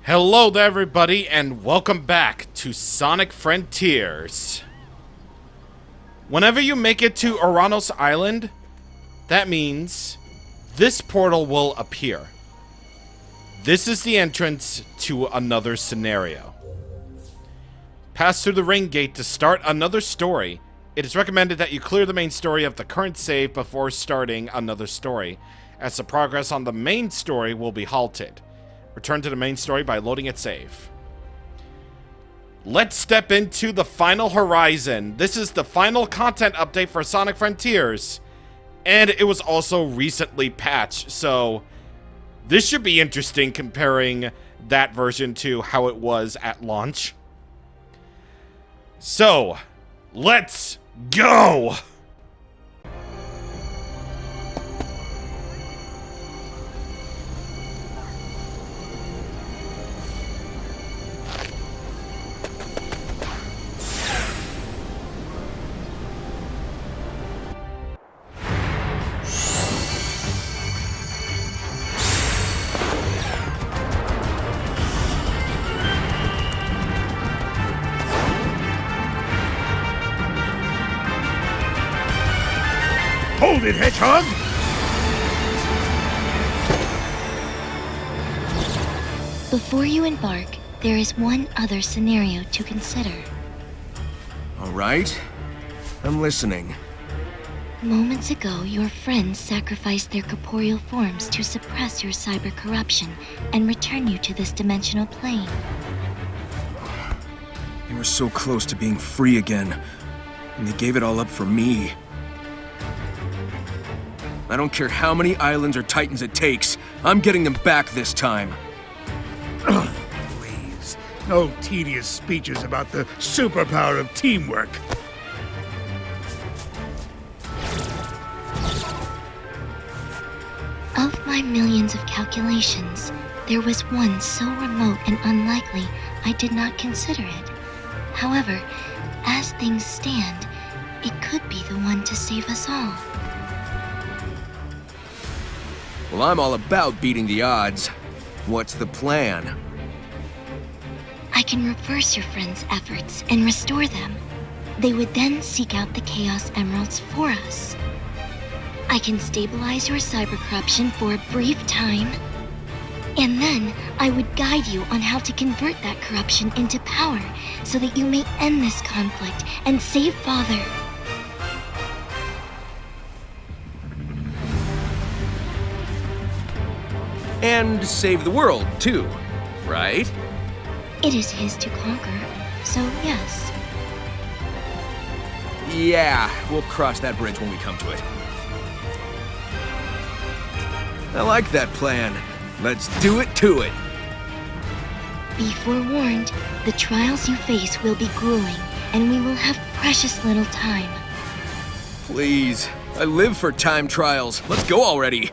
Hello there everybody and welcome back to Sonic Frontiers. Whenever you make it to Oranos Island, that means this portal will appear. This is the entrance to another scenario. Pass through the ring gate to start another story. It is recommended that you clear the main story of the current save before starting another story, as the progress on the main story will be halted. Return to the main story by loading its save. Let's step into the final horizon. This is the final content update for Sonic Frontiers, and it was also recently patched, so this should be interesting comparing that version to how it was at launch. So, let's go! Hold it, Hedgehog! Before you embark, there is one other scenario to consider. All right. I'm listening. Moments ago, your friends sacrificed their corporeal forms to suppress your cyber corruption and return you to this dimensional plane. They were so close to being free again, and they gave it all up for me. I don't care how many islands or titans it takes, I'm getting them back this time. Please, no tedious speeches about the superpower of teamwork. Of my millions of calculations, there was one so remote and unlikely I did not consider it. However, as things stand, it could be the one to save us all. Well, I'm all about beating the odds. What's the plan? I can reverse your friends' efforts and restore them. They would then seek out the Chaos Emeralds for us. I can stabilize your cyber corruption for a brief time, and then I would guide you on how to convert that corruption into power so that you may end this conflict and save Father. And save the world, too, right? It is his to conquer, so yes. Yeah, we'll cross that bridge when we come to it. I like that plan. Let's do it to it. Be forewarned, the trials you face will be grueling, and we will have precious little time. Please, I live for time trials. Let's go already.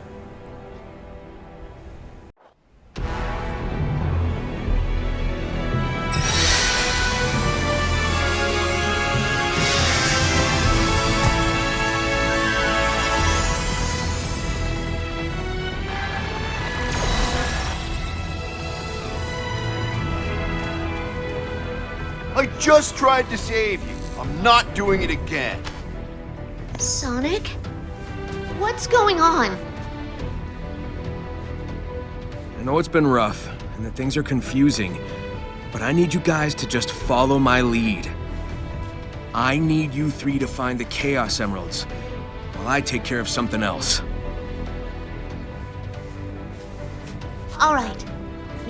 I just tried to save you. I'm not doing it again. Sonic? What's going on? I know it's been rough, and that things are confusing, but I need you guys to just follow my lead. I need you three to find the Chaos Emeralds, while I take care of something else. All right.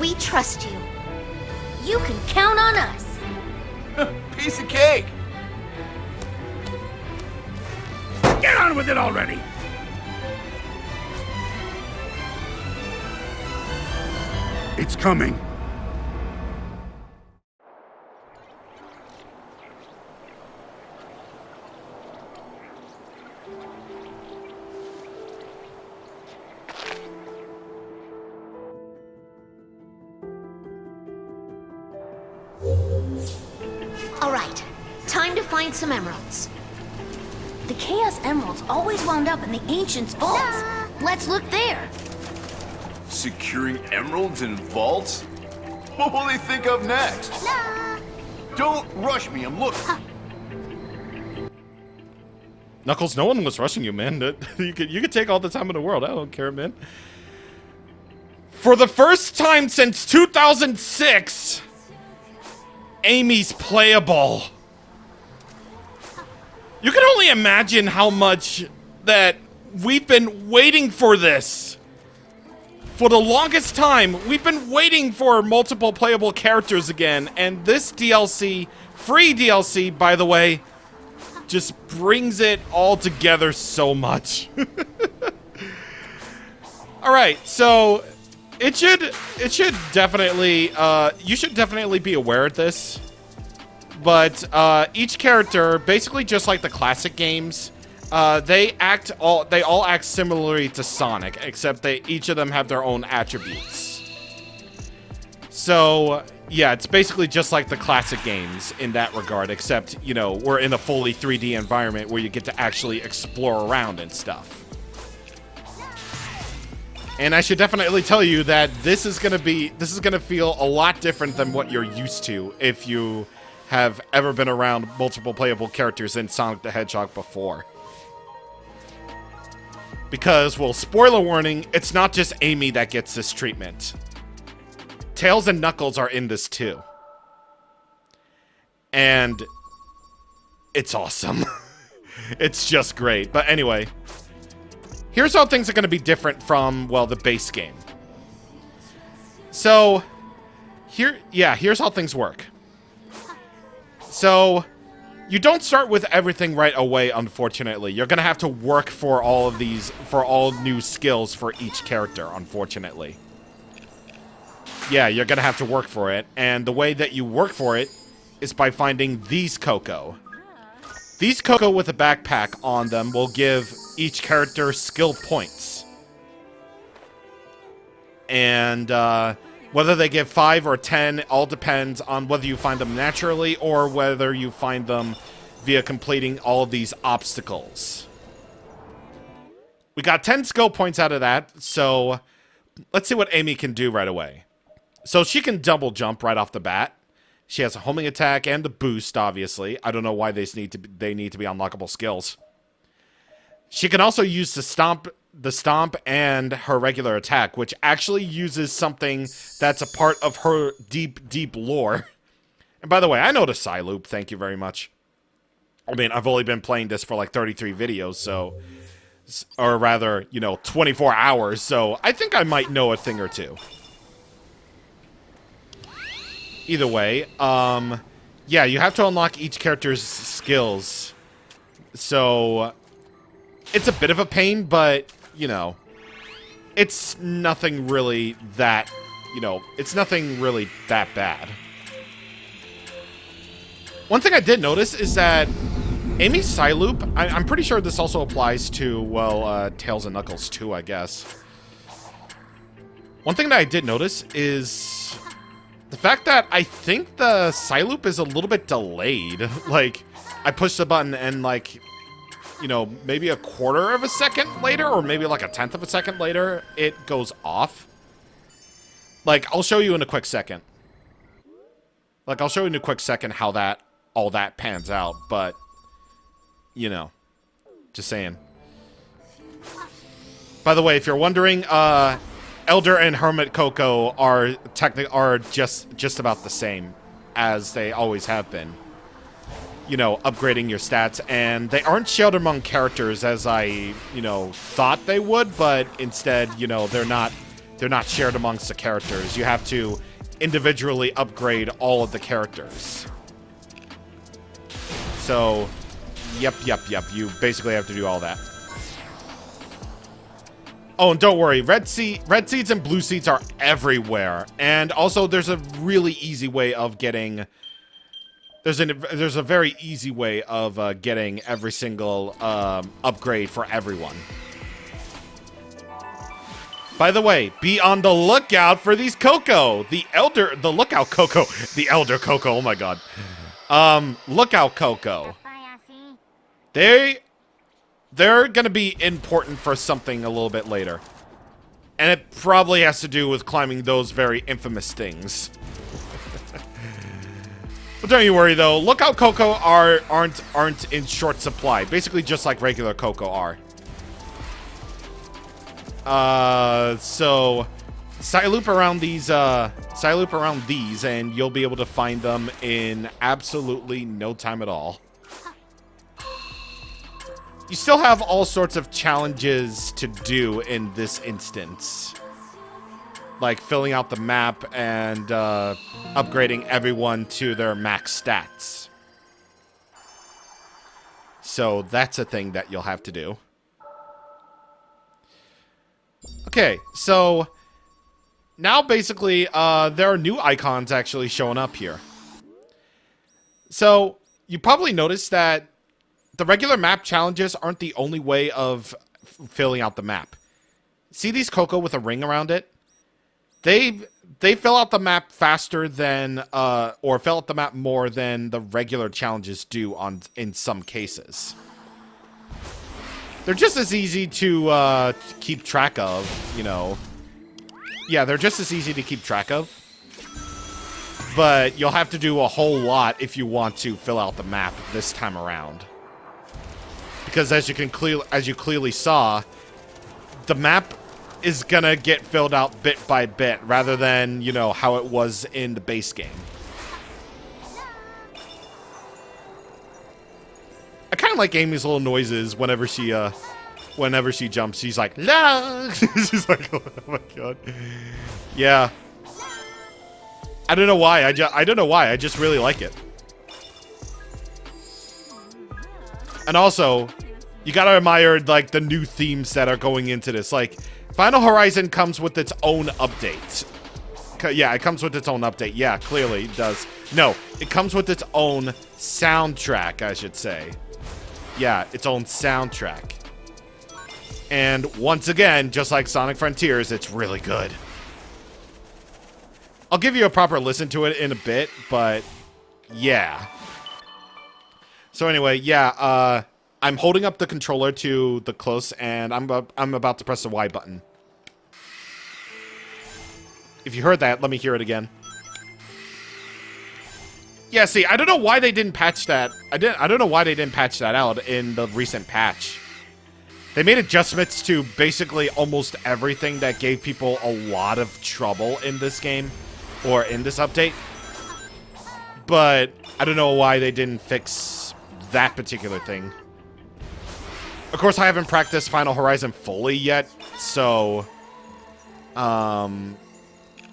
We trust you. You can count on us. Piece of cake! Get on with it already! It's coming. All right. Time to find some emeralds. The Chaos Emeralds always wound up in the Ancients' vaults. Let's look there. Securing emeralds in vaults? What will they think of next? Don't rush me, I'm looking. Knuckles, no one was rushing you, man. You could take all the time in the world. I don't care, man. For the first time since 2006, Amy's playable. You can only imagine how much that we've been waiting for this. For the longest time, we've been waiting for multiple playable characters again, and this DLC, free DLC, by the way, just brings it all together so much. All right, so it should definitely you should definitely be aware of this. But each character, basically just like the classic games, they all act similarly to Sonic, except each of them have their own attributes. So yeah, it's basically just like the classic games in that regard, except, you know, we're in a fully 3D environment where you get to actually explore around and stuff. And I should definitely tell you that this is gonna feel a lot different than what you're used to if you have ever been around multiple playable characters in Sonic the Hedgehog before. Because, well, spoiler warning, it's not just Amy that gets this treatment. Tails and Knuckles are in this too. And it's awesome. It's just great. But anyway, here's how things are going to be different from, well, the base game. So, here's how things work. So, you don't start with everything right away, unfortunately. You're going to have to work for all of these, for all new skills for each character, unfortunately. Yeah, you're going to have to work for it, and the way that you work for it is by finding these Coco. These Coco with a backpack on them will give each character skill points. And whether they give 5 or 10 all depends on whether you find them naturally or whether you find them via completing all of these obstacles. We got 10 skill points out of that, so let's see what Amy can do right away. So she can double jump right off the bat. She has a homing attack and a boost, obviously. I don't know why they need to be unlockable skills. She can also use the stomp and her regular attack, which actually uses something that's a part of her deep lore. And by the way, I know the Psy Loop, thank you very much. I mean, I've only been playing this for like 33 videos, so... Or rather, you know, 24 hours, so I think I might know a thing or two. Either way, yeah, you have to unlock each character's skills. So, it's a bit of a pain, but, you know, it's nothing really that, it's nothing really that bad. One thing I did notice is that Amy's Psy Loop, I'm pretty sure this also applies to, well, Tails and Knuckles too, I guess. One thing that I did notice is the fact that I think the Psy Loop is a little bit delayed. Like, I push the button and, like, maybe a quarter of a second later, or maybe like a tenth of a second later, it goes off. Like, I'll show you in a quick second. Like, I'll show you in a quick second how all that pans out, but, just saying. By the way, if you're wondering, Elder and Hermit Coco are just about the same as they always have been. Upgrading your stats, and they aren't shared among characters as I, thought they would, but instead, they're not shared amongst the characters. You have to individually upgrade all of the characters. So, yep, you basically have to do all that. Oh, and don't worry, red seeds and blue seeds are everywhere. And also, there's a really easy way of getting... There's a very easy way of getting every single upgrade for everyone. By the way, be on the lookout for these Coco. The Elder Coco, oh my god. Lookout Coco. They're gonna be important for something a little bit later. And it probably has to do with climbing those very infamous things. But don't you worry though. Lookout Cocoa aren't in short supply. Basically just like regular Cocoa are. So side-loop around these and you'll be able to find them in absolutely no time at all. You still have all sorts of challenges to do in this instance. Like filling out the map and upgrading everyone to their max stats. So that's a thing that you'll have to do. Okay, so now basically there are new icons actually showing up here. So you probably noticed that the regular map challenges aren't the only way of filling out the map. See these Cocoa with a ring around it? They fill out the map faster than, or fill out the map more than the regular challenges do in some cases. They're just as easy to keep track of, you know. Yeah, they're just as easy to keep track of. But you'll have to do a whole lot if you want to fill out the map this time around. Because as you clearly saw, the map is gonna get filled out bit by bit rather than, you know, how it was in the base game. I kind of like Amy's little noises whenever she jumps. She's like, la! She's like, oh my god. Yeah. I don't know why. I don't know why. I just really like it. And also, you gotta admire, like, the new themes that are going into this. Like, Final Horizon comes with its own update. Yeah, it comes with its own update. Yeah, clearly it does. No, it comes with its own soundtrack, I should say. Yeah, its own soundtrack. And once again, just like Sonic Frontiers, it's really good. I'll give you a proper listen to it in a bit, but yeah. So anyway, yeah, I'm holding up the controller to the close, and I'm about to press the Y button. If you heard that, let me hear it again. Yeah, see, I don't know why they didn't patch that. I don't know why they didn't patch that out in the recent patch. They made adjustments to basically almost everything that gave people a lot of trouble in this game, or in this update. But I don't know why they didn't fix that particular thing. Of course, I haven't practiced Final Horizon fully yet, so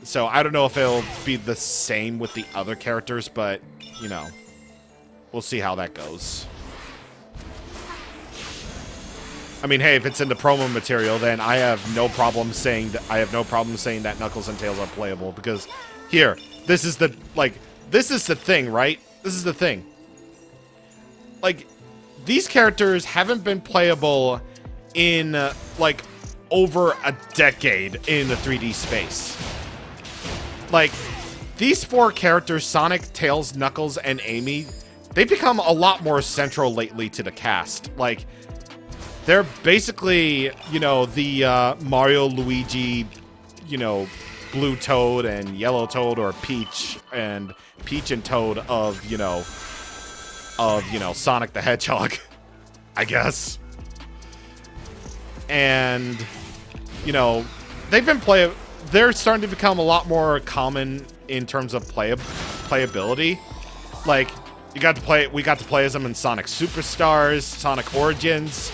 so I don't know if it'll be the same with the other characters, but, you know, we'll see how that goes. I mean, hey, if it's in the promo material, then I have no problem saying that Knuckles and Tails are playable, because here, this is the thing, right? This is the thing. Like, these characters haven't been playable in, like, over a decade in the 3D space. Like, these four characters, Sonic, Tails, Knuckles, and Amy, they've become a lot more central lately to the cast. Like, they're basically, you know, the Mario, Luigi, you know, Blue Toad and Yellow Toad, or Peach and Toad of Sonic the Hedgehog, I guess. And, you know, they're starting to become a lot more common in terms of playability. Like, we got to play as them in Sonic Superstars, Sonic Origins,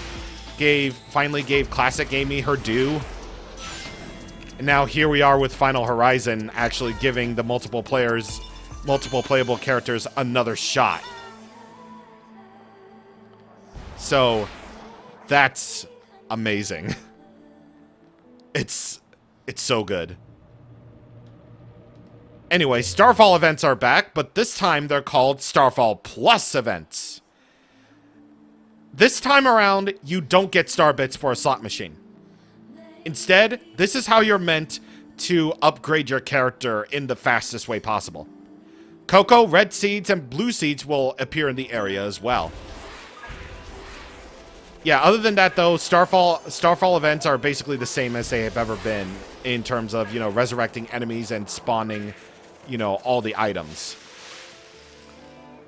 finally gave Classic Amy her due. And now here we are with Final Horizon actually giving the multiple playable characters another shot. So, that's amazing. It's so good. Anyway, Starfall events are back, but this time they're called Starfall Plus events. This time around, you don't get star bits for a slot machine. Instead, this is how you're meant to upgrade your character in the fastest way possible. Cocoa, red seeds, and blue seeds will appear in the area as well. Yeah, other than that, though, Starfall events are basically the same as they have ever been in terms of, you know, resurrecting enemies and spawning, you know, all the items.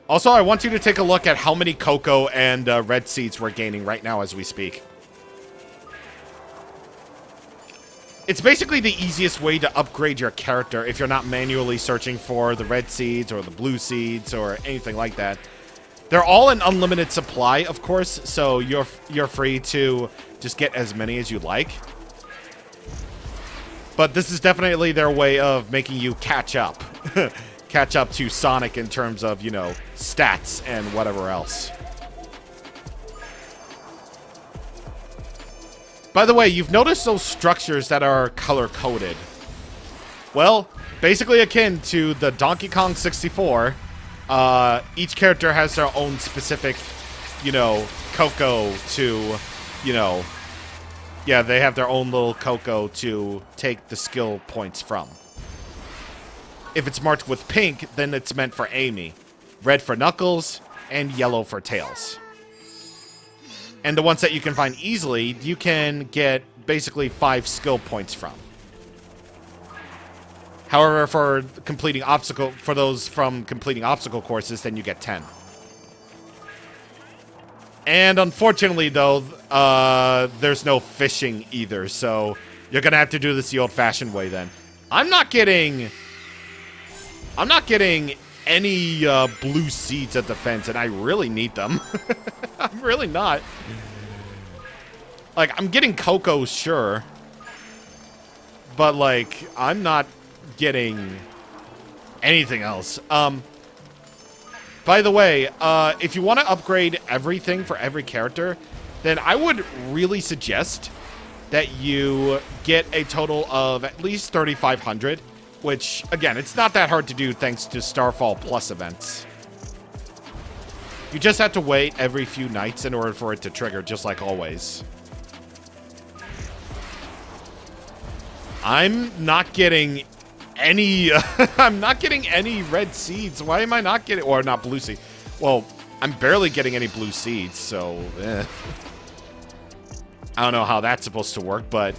Also, I want you to take a look at how many cocoa and red seeds we're gaining right now as we speak. It's basically the easiest way to upgrade your character if you're not manually searching for the red seeds or the blue seeds or anything like that. They're all an unlimited supply, of course, so you're free to just get as many as you like. But this is definitely their way of making you catch up. Catch up to Sonic in terms of, you know, stats and whatever else. By the way, you've noticed those structures that are color-coded. Well, basically akin to the Donkey Kong 64, each character has their own specific, you know, cocoa to, you know... Yeah, they have their own little cocoa to take the skill points from. If it's marked with pink, then it's meant for Amy. Red for Knuckles, and yellow for Tails. And the ones that you can find easily, you can get basically 5 skill points from. However, for those from completing obstacle courses, then you get 10. And unfortunately, though, there's no fishing either, so you're gonna have to do this the old-fashioned way then. I'm not getting any blue seeds at the fence, and I really need them. I'm really not. Like, I'm getting cocoa, sure. But, like, I'm not getting anything else. By the way, if you want to upgrade everything for every character, then I would really suggest that you get a total of at least 3,500, which, again, it's not that hard to do thanks to Starfall Plus events. You just have to wait every few nights in order for it to trigger, just like always. I'm not getting any... I'm not getting any red seeds. Why am I not getting... Or not blue seeds. Well, I'm barely getting any blue seeds, so... I don't know how that's supposed to work, but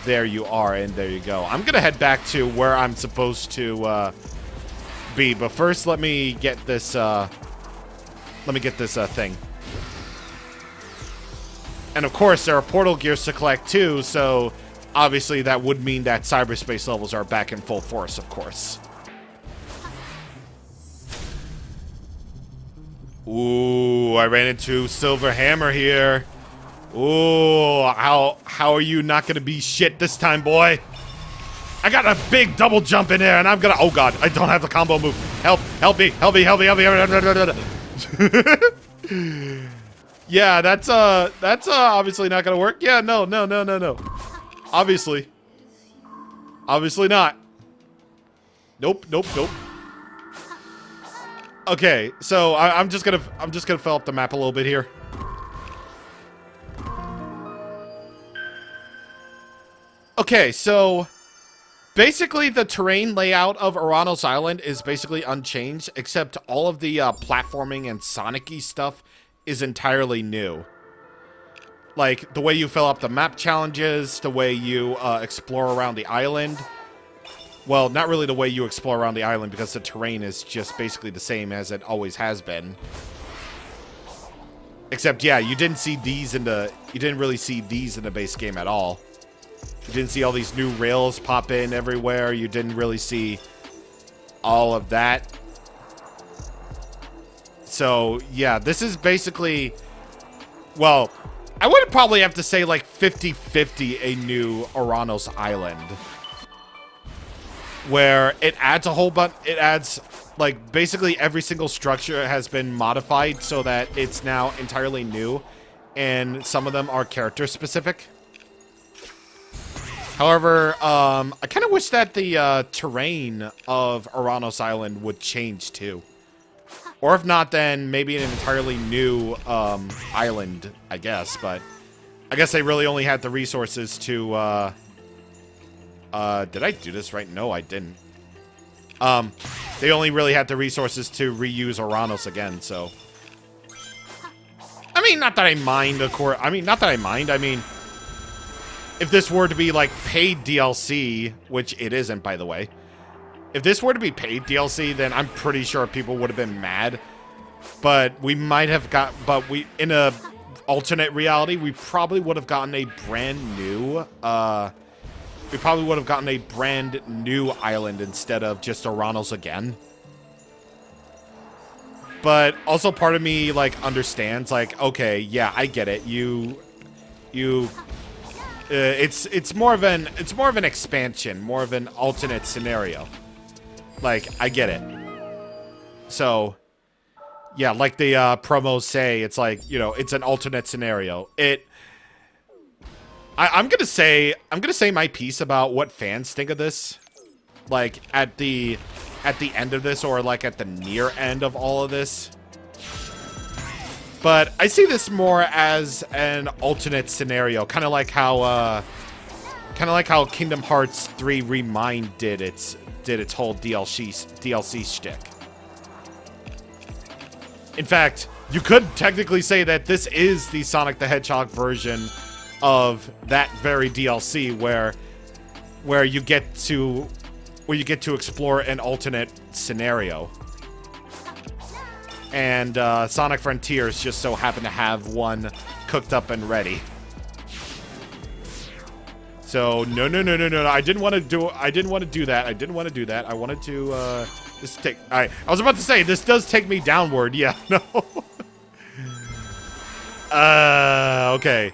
there you are, and there you go. I'm going to head back to where I'm supposed to be, but first let me get this... thing. And of course, there are portal gears to collect too, so obviously that would mean that cyberspace levels are back in full force, of course. Ooh, I ran into Silver Hammer here. Ooh, how are you not gonna be shit this time, boy? I got a big double jump in there, and I'm gonna... Oh god, I don't have the combo move. Help me. Yeah, that's obviously not gonna work. Yeah, no. Obviously not. Nope. Okay, so I'm just gonna fill up the map a little bit here. Okay, so basically the terrain layout of Oranos Island is basically unchanged, except all of the platforming and Sonic-y stuff is entirely new. Like, the way you fill up the map challenges, the way you explore around the island. Well, not really the way you explore around the island, because the terrain is just basically the same as it always has been. Except, yeah, you didn't really see these in the base game at all. You didn't see all these new rails pop in everywhere. You didn't really see all of that. So, yeah, this is basically... Well, I would probably have to say, like, 50-50 a new Oranos Island. Where it adds a whole bunch... It adds, like, basically every single structure has been modified so that it's now entirely new. And some of them are character-specific. However, I kind of wish that the terrain of Oranos Island would change too. Or if not, then maybe an entirely new island, I guess. But I guess they really only had the resources to... did I do this right? No, I didn't. They only really had the resources to reuse Oranos again, so... I mean, not that I mind, of course. I mean, not that I mind. I mean, if this were to be, like, paid DLC, which it isn't, by the way. If this were to be paid DLC, then I'm pretty sure people would have been mad. But we might have got... But we... In a alternate reality, we probably would have gotten a brand new... we probably would have gotten a brand new island instead of just Oranos again. But also part of me, like, understands, like, okay, yeah, I get it. It's more of an expansion, more of an alternate scenario. Like, I get it. So, yeah, like the promos say, it's like, you know, it's an alternate scenario. I'm gonna say my piece about what fans think of this, like at the end of this, or like at the near end of all of this. But I see this more as an alternate scenario, kind of like how Kingdom Hearts 3 Remind did its whole DLC shtick. In fact, you could technically say that this is the Sonic the Hedgehog version of that very DLC, where you get to explore an alternate scenario. And Sonic Frontiers just so happen to have one cooked up and ready. So no. I didn't want to do that. I didn't want to do that. I wanted to just take. I was about to say this does take me downward. Yeah. No. Okay.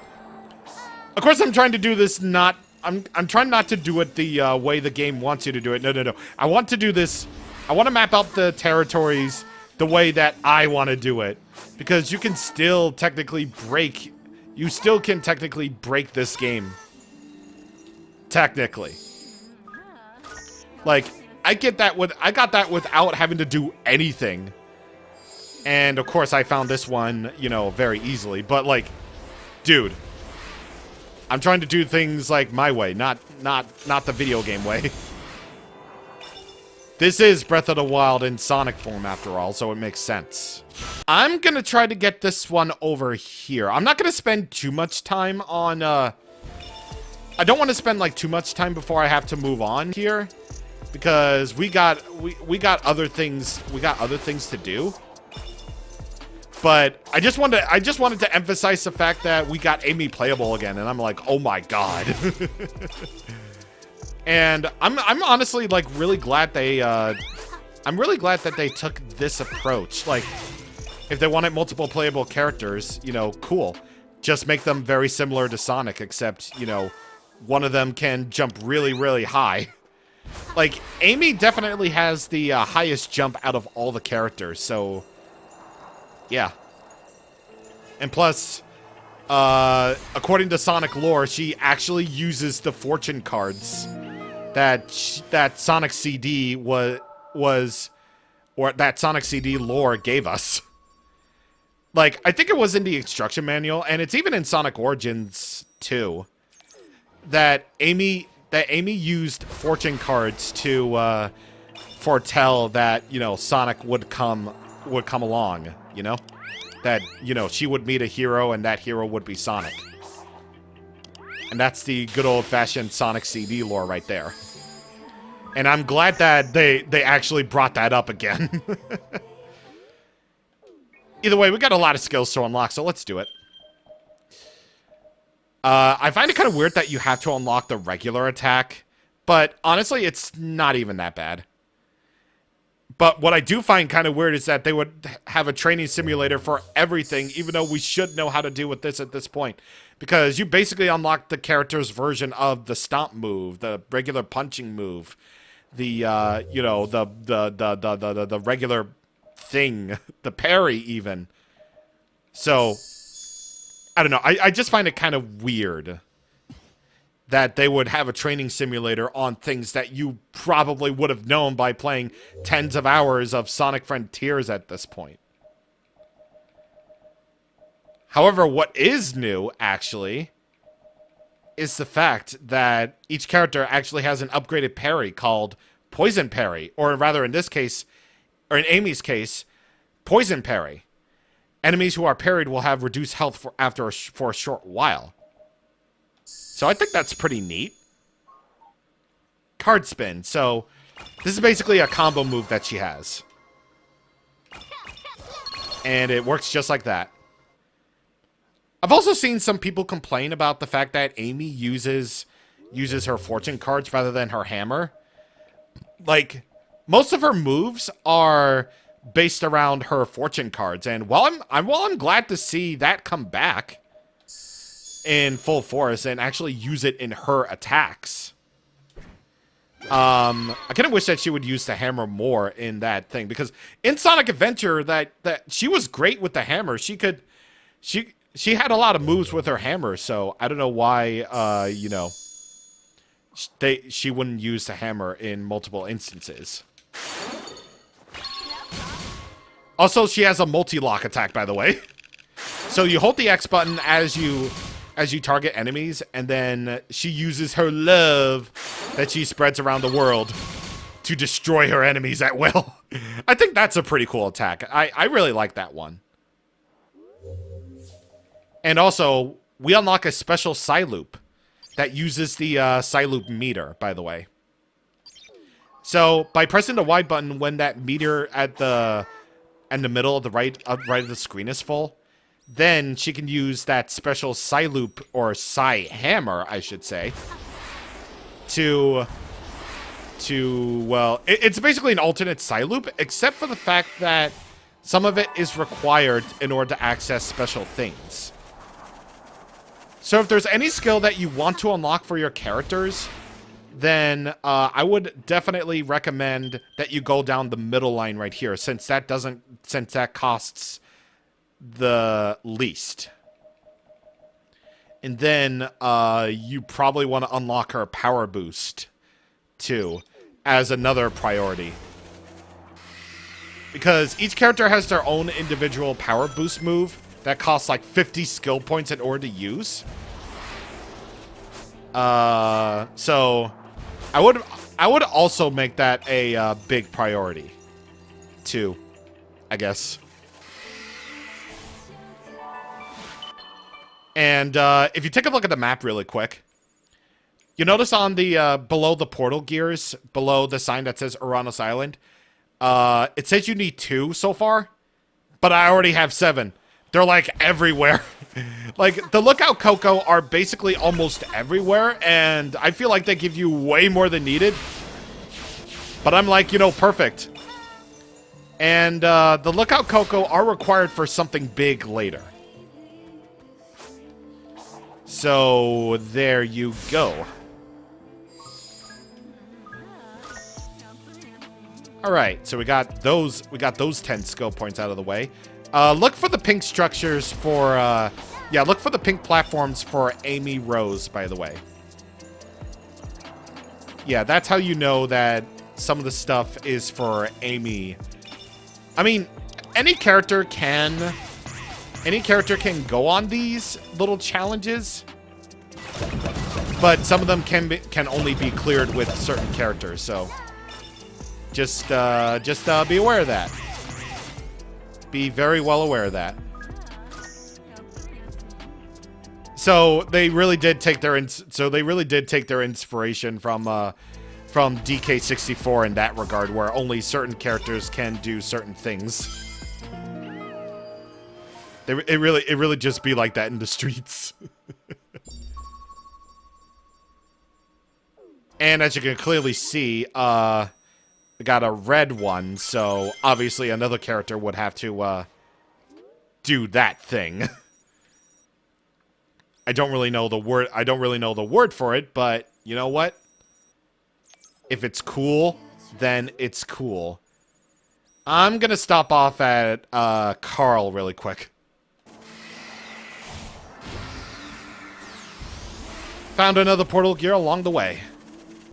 Of course, I'm trying to do this not... I'm trying not to do it the way the game wants you to do it. No. I want to do this... I want to map out the territories the way that I want to do it. Because you can still technically break... You still can technically break this game. Technically. Like, I got that without having to do anything. And, of course, I found this one, you know, very easily. But, like, dude... I'm trying to do things like my way, not the video game way. This is Breath of the Wild in Sonic form after all, so it makes sense. I'm gonna try to get this one over here. I'm not gonna spend too much time on, I don't want to spend like too much time before I have to move on here, because we got other things to do. But I just wanted to emphasize the fact that we got Amy playable again, and I'm like, oh my god. And I'm honestly like really glad that they took this approach. Like, if they wanted multiple playable characters, you know, cool. Just make them very similar to Sonic, except, you know, one of them can jump really, really high. Like, Amy definitely has the highest jump out of all the characters, so... Yeah. And plus, according to Sonic lore, she actually uses the fortune cards that Sonic CD or that Sonic CD lore gave us. Like, I think it was in the instruction manual, and it's even in Sonic Origins too, that Amy used fortune cards to foretell that, you know, Sonic would come along. You know? That, you know, she would meet a hero and that hero would be Sonic. And that's the good old-fashioned Sonic CD lore right there. And I'm glad that they actually brought that up again. Either way, we got a lot of skills to unlock, so let's do it. I find it kind of weird that you have to unlock the regular attack, but honestly, it's not even that bad. But what I do find kind of weird is that they would have a training simulator for everything, even though we should know how to deal with this at this point. Because you basically unlock the character's version of the stomp move, the regular punching move, the, you know, the regular thing, the parry even. So, I don't know. I just find it kind of weird that they would have a training simulator on things that you probably would have known by playing tens of hours of Sonic Frontiers at this point. However, what is new, actually, is the fact that each character actually has an upgraded parry called Poison Parry, or rather in this case, or in Amy's case, Poison Parry. Enemies who are parried will have reduced health for a short while. So I think that's pretty neat. Card spin. So this is basically a combo move that she has. And it works just like that. I've also seen some people complain about the fact that Amy uses her fortune cards rather than her hammer. Like, most of her moves are based around her fortune cards, and while I'm glad to see that come back in full force and actually use it in her attacks. I kind of wish that she would use the hammer more in that thing, because in Sonic Adventure that she was great with the hammer. She had a lot of moves with her hammer, so I don't know why you know, she wouldn't use the hammer in multiple instances. Also, she has a multi-lock attack, by the way. So you hold the X button as you target enemies, and then she uses her love that she spreads around the world to destroy her enemies at will. I think that's a pretty cool attack. I really like that one. And also, we unlock a special Psyloop that uses the Psyloop meter, by the way. So, by pressing the Y button when that meter in the middle of the right of the screen is full, then she can use that special Psyloop, or Psy Hammer, I should say, well, it's basically an alternate Psyloop, except for the fact that some of it is required in order to access special things. So if there's any skill that you want to unlock for your characters, then I would definitely recommend that you go down the middle line right here, since that costs the least. And then you probably want to unlock her power boost too, as another priority. Because each character has their own individual power boost move that costs like 50 skill points in order to use. So I would also make that a big priority too, I guess. And if you take a look at the map really quick, you notice on the below the portal gears, below the sign that says Uranus Island, it says you need 2 so far, but I already have 7. They're like everywhere. Like, the Lookout Coco are basically almost everywhere, and I feel like they give you way more than needed. But I'm like, you know, perfect. And the Lookout Coco are required for something big later. So, there you go. Alright, so we got those 10 skill points out of the way. Look for the pink structures for, yeah, look for the pink platforms for Amy Rose, by the way. Yeah, that's how you know that some of the stuff is for Amy. I mean, any character can go on these little challenges, but some of them can only be cleared with certain characters, so just be aware of that. Be very well aware of that. So they really did take their inspiration from DK64 in that regard, where only certain characters can do certain things. It really just be like that in the streets. And as you can clearly see, we got a red one, so obviously another character would have to do that thing. I don't really know the word for it, but you know what? If it's cool, then it's cool. I'm gonna stop off at Carl really quick. Found another portal gear along the way.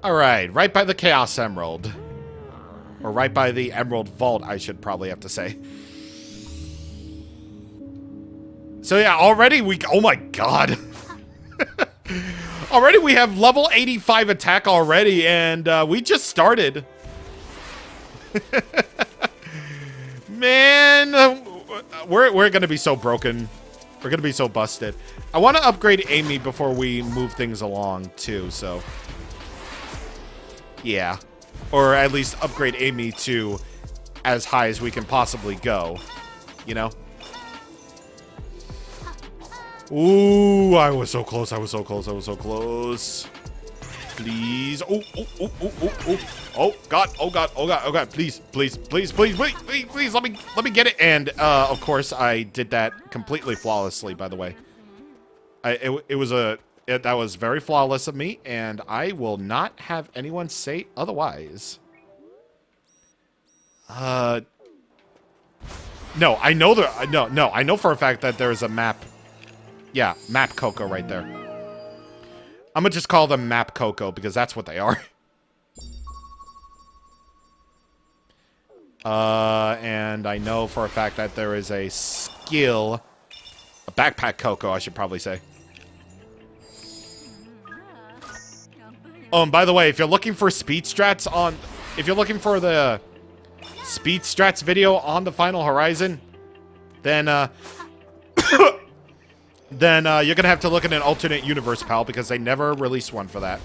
Alright, right by the Chaos Emerald. Or right by the Emerald Vault, I should probably have to say. So yeah, already oh my god. Already we have level 85 attack already, and we just started. Man, we're gonna be so broken. We're gonna be so busted. I want to upgrade Amy before we move things along too. So yeah, or at least upgrade Amy to as high as we can possibly go. You know. Ooh, I was so close. I was so close. I was so close. Please. Oh, oh, oh, oh, oh, oh. Oh, God. Oh, God. Oh, God. Oh, God. Please, please, please, please, please, please, please. Let me get it. And, of course, I did that completely flawlessly, by the way. That was very flawless of me, and I will not have anyone say otherwise. No, I know no, I know for a fact that there is a map. Yeah, Map Coco right there. I'm gonna just call them Map Coco because that's what they are. And I know for a fact that there is a skill, a Backpack Coco, I should probably say. Oh, and by the way, if you're looking for speed strats on, if you're looking for the speed strats video on the Final Horizon, then, you're gonna have to look at an alternate universe, pal, because they never released one for that.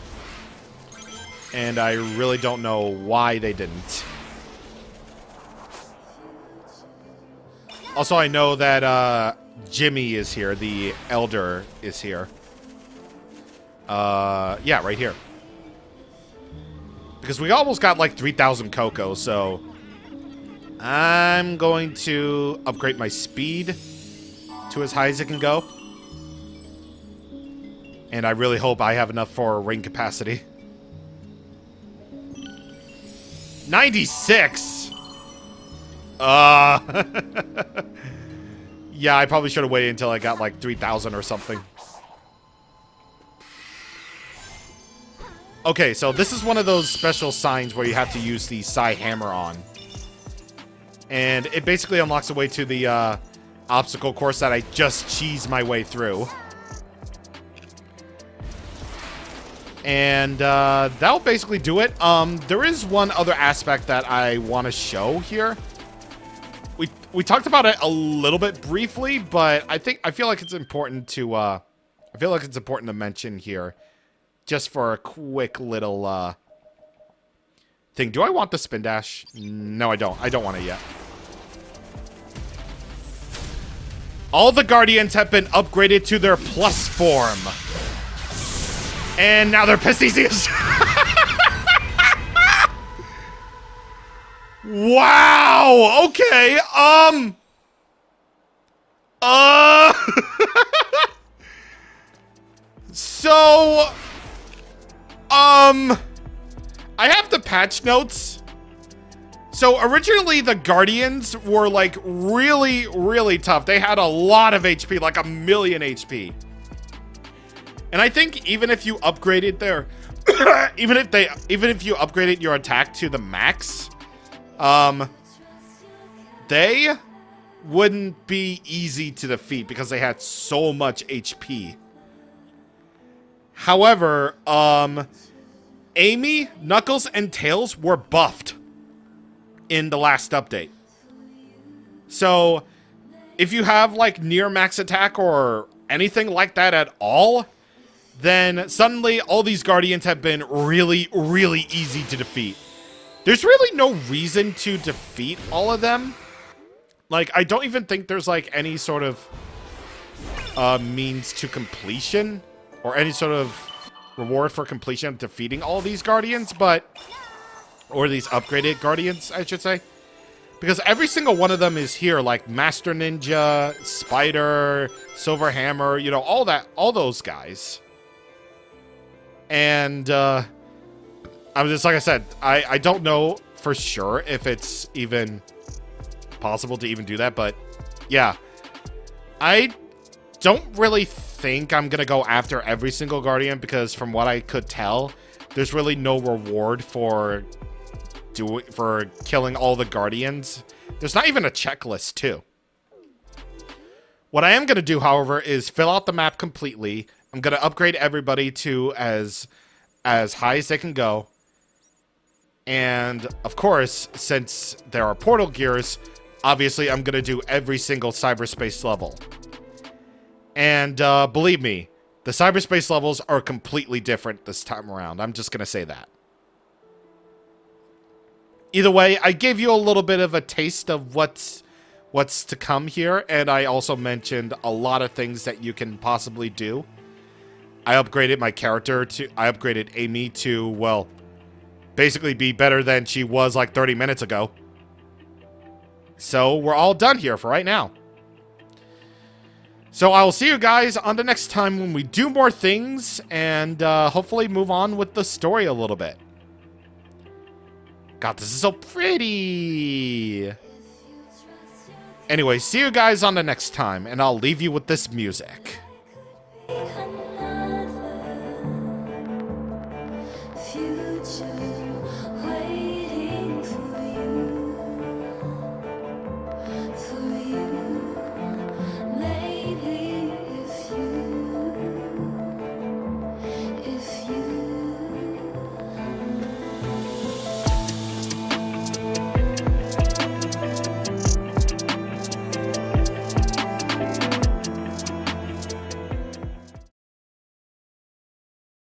And I really don't know why they didn't. Also, I know that, Jimmy is here. The Elder is here. Yeah, right here. Because we almost got, like, 3,000 Coco, so I'm going to upgrade my speed to as high as it can go. And I really hope I have enough for ring capacity. 96! Yeah, I probably should have waited until I got like 3,000 or something. Okay, so this is one of those special signs where you have to use the Psi Hammer on. And it basically unlocks a way to the obstacle course that I just cheesed my way through. And that'll basically do it. There is one other aspect that I want to show here. We talked about it a little bit briefly, but I feel like it's important to mention here, just for a quick little thing. Do I want the spin dash? No, I don't. I don't want it yet. All the Guardians have been upgraded to their plus form. And now they're Pistesius. Wow. Okay. So, I have the patch notes. So originally the Guardians were like really, really tough. They had a lot of HP, like 1,000,000 HP. And I think even if you upgraded their, even if you upgraded your attack to the max, they wouldn't be easy to defeat because they had so much HP. However, Amy, Knuckles, and Tails were buffed in the last update. So if you have like near max attack or anything like that at all, then suddenly all these Guardians have been really, really easy to defeat. There's really no reason to defeat all of them. Like, I don't even think there's, like, any sort of means to completion or any sort of reward for completion of defeating all these Guardians, or these upgraded Guardians, I should say. Because every single one of them is here, like Master Ninja, Spider, Silver Hammer, you know, all those guys. And, I'm just, like I said, I don't know for sure if it's even possible to even do that, but yeah. I don't really think I'm gonna go after every single Guardian because from what I could tell, there's really no reward for killing all the Guardians. There's not even a checklist, too. What I am gonna do, however, is fill out the map completely. I'm gonna upgrade everybody to as high as they can go. And, of course, since there are portal gears, Obviously, I'm going to do every single cyberspace level. And believe me, the cyberspace levels are completely different this time around. I'm just going to say that. Either way, I gave you a little bit of a taste of what's to come here, and I also mentioned a lot of things that you can possibly do. I upgraded my character I upgraded Amy to, well, basically be better than she was like 30 minutes ago. So we're all done here for right now. So I will see you guys on the next time when we do more things and hopefully move on with the story a little bit. God, this is so pretty. Anyway, see you guys on the next time, and I'll leave you with this music.